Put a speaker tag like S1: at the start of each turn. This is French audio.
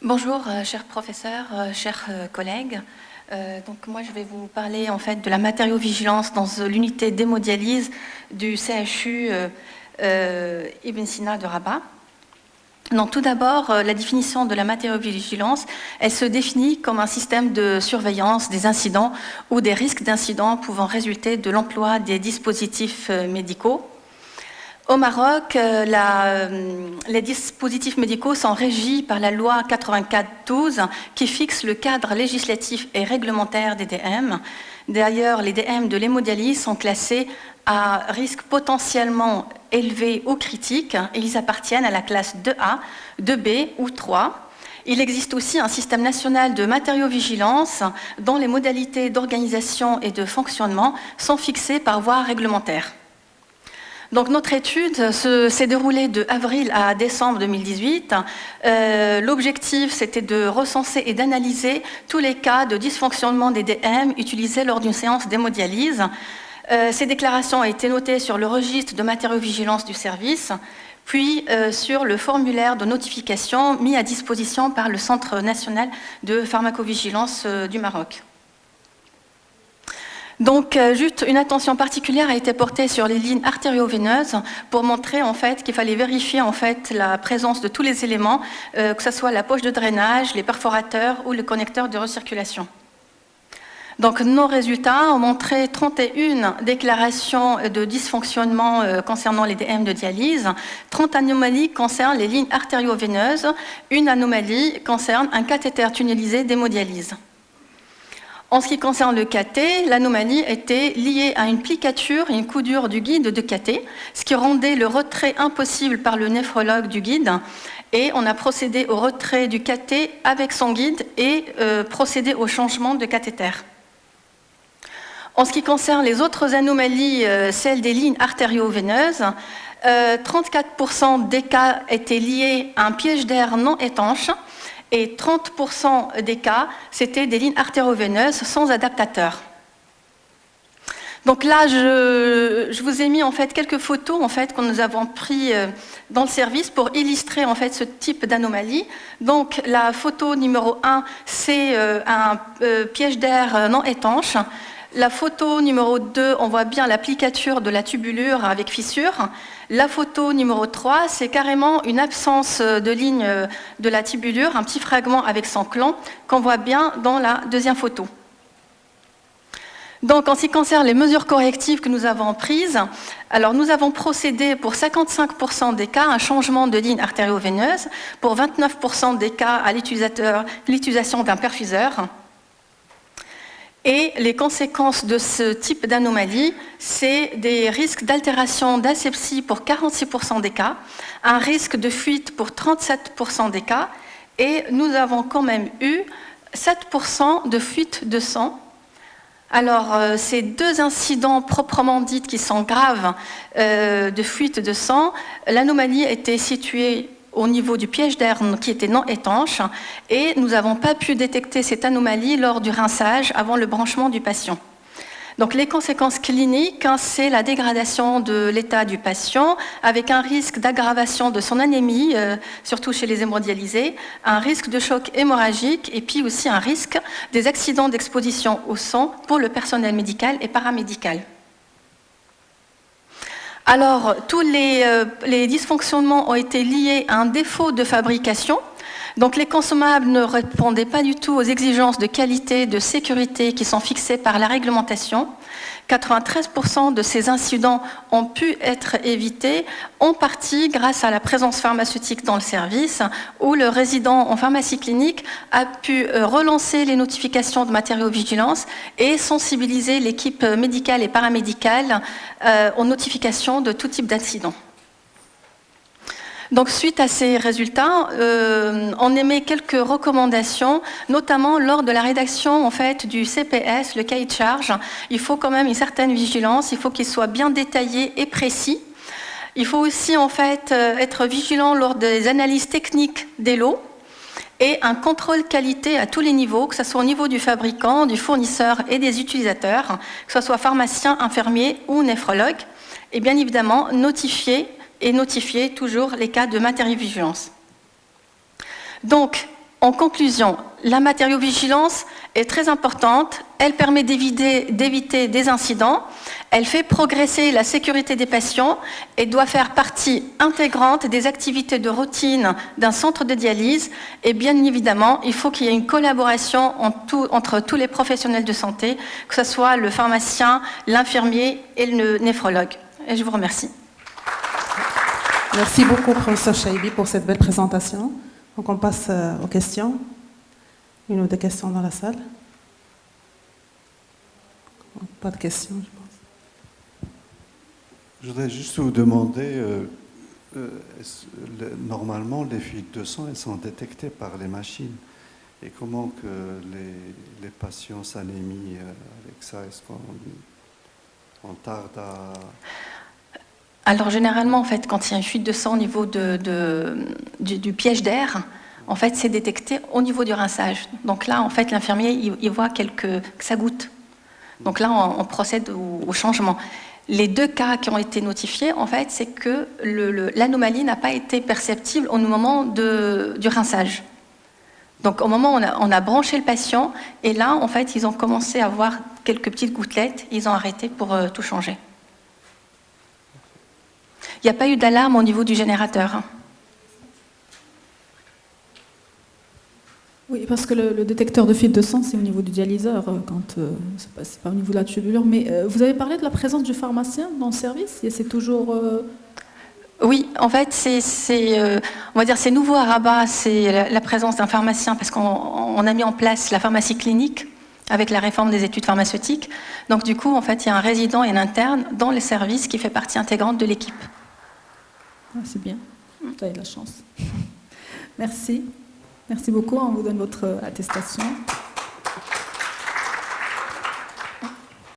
S1: Bonjour, chers professeurs, chers collègues. Donc moi, je vais vous parler en fait de la matériovigilance dans l'unité d'hémodialyse du CHU Ibn Sina de Rabat. Donc tout d'abord, la définition de la matériovigilance, elle se définit comme un système de surveillance des incidents ou des risques d'incidents pouvant résulter de l'emploi des dispositifs médicaux. Au Maroc, les dispositifs médicaux sont régis par la loi 84/12 qui fixe le cadre législatif et réglementaire des DM. D'ailleurs, les DM de l'hémodialyse sont classés à risque potentiellement élevé ou critique et ils appartiennent à la classe 2A, 2B ou 3. Il existe aussi un système national de matériovigilance dont les modalités d'organisation et de fonctionnement sont fixées par voie réglementaire. Donc notre étude s'est déroulée de avril à décembre 2018. L'objectif, c'était de recenser et d'analyser tous les cas de dysfonctionnement des DM utilisés lors d'une séance d'hémodialyse. Ces déclarations ont été notées sur le registre de matériovigilance du service, puis sur le formulaire de notification mis à disposition par le Centre national de pharmacovigilance du Maroc. Donc, juste une attention particulière a été portée sur les lignes artério-veineuses pour montrer en fait qu'il fallait vérifier en fait la présence de tous les éléments, que ce soit la poche de drainage, les perforateurs ou le connecteur de recirculation. Donc, nos résultats ont montré 31 déclarations de dysfonctionnement concernant les DM de dialyse, 30 anomalies concernent les lignes artério-veineuses, une anomalie concerne un cathéter tunnelisé d'hémodialyse. En ce qui concerne le cathé, l'anomalie était liée à une plicature et une coudure du guide de cathé, ce qui rendait le retrait impossible par le néphrologue du guide. Et on a procédé au retrait du cathé avec son guide et procédé au changement de cathéter. En ce qui concerne les autres anomalies, celles des lignes artério-veineuses, 34% des cas étaient liés à un piège d'air non étanche, et 30% des cas, c'était des lignes artério-veineuses sans adaptateur. Donc là, je vous ai mis en fait quelques photos en fait que nous avons prises dans le service pour illustrer en fait ce type d'anomalie. Donc la photo numéro 1, c'est un piège d'air non étanche. La photo numéro 2, on voit bien l'applicature de la tubulure avec fissure. La photo numéro 3, c'est carrément une absence de ligne de la tubulure, un petit fragment avec son clan qu'on voit bien dans la deuxième photo. Donc, en ce qui concerne les mesures correctives que nous avons prises, alors nous avons procédé pour 55% des cas à un changement de ligne artério-veineuse, pour 29% des cas à l'utilisation d'un perfuseur. Et les conséquences de ce type d'anomalie, c'est des risques d'altération d'asepsie pour 46% des cas, un risque de fuite pour 37% des cas, et nous avons quand même eu 7% de fuite de sang. Alors, ces deux incidents proprement dits qui sont graves de fuite de sang, l'anomalie était située au niveau du piège d'air qui était non étanche et nous n'avons pas pu détecter cette anomalie lors du rinçage avant le branchement du patient. Donc les conséquences cliniques, c'est la dégradation de l'état du patient avec un risque d'aggravation de son anémie, surtout chez les hémodialysés, un risque de choc hémorragique et puis aussi un risque des accidents d'exposition au sang pour le personnel médical et paramédical. Alors, tous les dysfonctionnements ont été liés à un défaut de fabrication. Donc, les consommables ne répondaient pas du tout aux exigences de qualité, de sécurité qui sont fixées par la réglementation. 93% de ces incidents ont pu être évités, en partie grâce à la présence pharmaceutique dans le service, où le résident en pharmacie clinique a pu relancer les notifications de matériovigilance et sensibiliser l'équipe médicale et paramédicale aux notifications de tout type d'incidents. Donc, suite à ces résultats, on émet quelques recommandations, notamment lors de la rédaction en fait, du CPS, le cahier de charge. Il faut quand même une certaine vigilance, il faut qu'il soit bien détaillé et précis. Il faut aussi en fait, être vigilant lors des analyses techniques des lots et un contrôle qualité à tous les niveaux, que ce soit au niveau du fabricant, du fournisseur et des utilisateurs, que ce soit pharmacien, infirmier ou néphrologue. Et bien évidemment, notifier toujours les cas de matériovigilance. Donc, En conclusion, la matériovigilance est très importante, elle permet d'éviter des incidents, elle fait progresser la sécurité des patients et doit faire partie intégrante des activités de routine d'un centre de dialyse. Et bien évidemment, il faut qu'il y ait une collaboration entre tous les professionnels de santé, que ce soit le pharmacien, l'infirmier et le néphrologue. Et je vous remercie.
S2: Merci beaucoup, professeur Chaibi, pour cette belle présentation. Donc on passe aux questions. Une ou deux questions dans la salle? Pas de questions, je pense.
S3: Je voudrais juste vous demander, normalement les fuites de sang, elles sont détectées par les machines. Et comment que les patients s'anémient avec ça? Est-ce qu'on tarde à...
S1: Alors généralement, en fait, quand il y a une fuite de sang au niveau du piège d'air, en fait, c'est détecté au niveau du rinçage. Donc là, en fait, l'infirmier, il voit que ça goutte. Donc là, on procède au changement. Les 2 cas qui ont été notifiés, en fait, c'est que l'anomalie n'a pas été perceptible au moment du rinçage. Donc au moment où on a branché le patient, et là, en fait, ils ont commencé à voir quelques petites gouttelettes, ils ont arrêté pour tout changer. Il n'y a pas eu d'alarme au niveau du générateur.
S4: Oui, parce que le détecteur de fuite de sang, c'est au niveau du dialyseur, c'est pas au niveau de la tubulure. Mais vous avez parlé de la présence du pharmacien dans le service, et c'est toujours...
S1: Oui, en fait, on va dire c'est nouveau à Rabat, c'est la présence d'un pharmacien, parce qu'on a mis en place la pharmacie clinique avec la réforme des études pharmaceutiques. Donc du coup, en fait, il y a un résident et un interne dans le service qui fait partie intégrante de l'équipe.
S4: Ah, c'est bien, vous avez de la chance. Merci. Merci beaucoup, on vous donne votre attestation.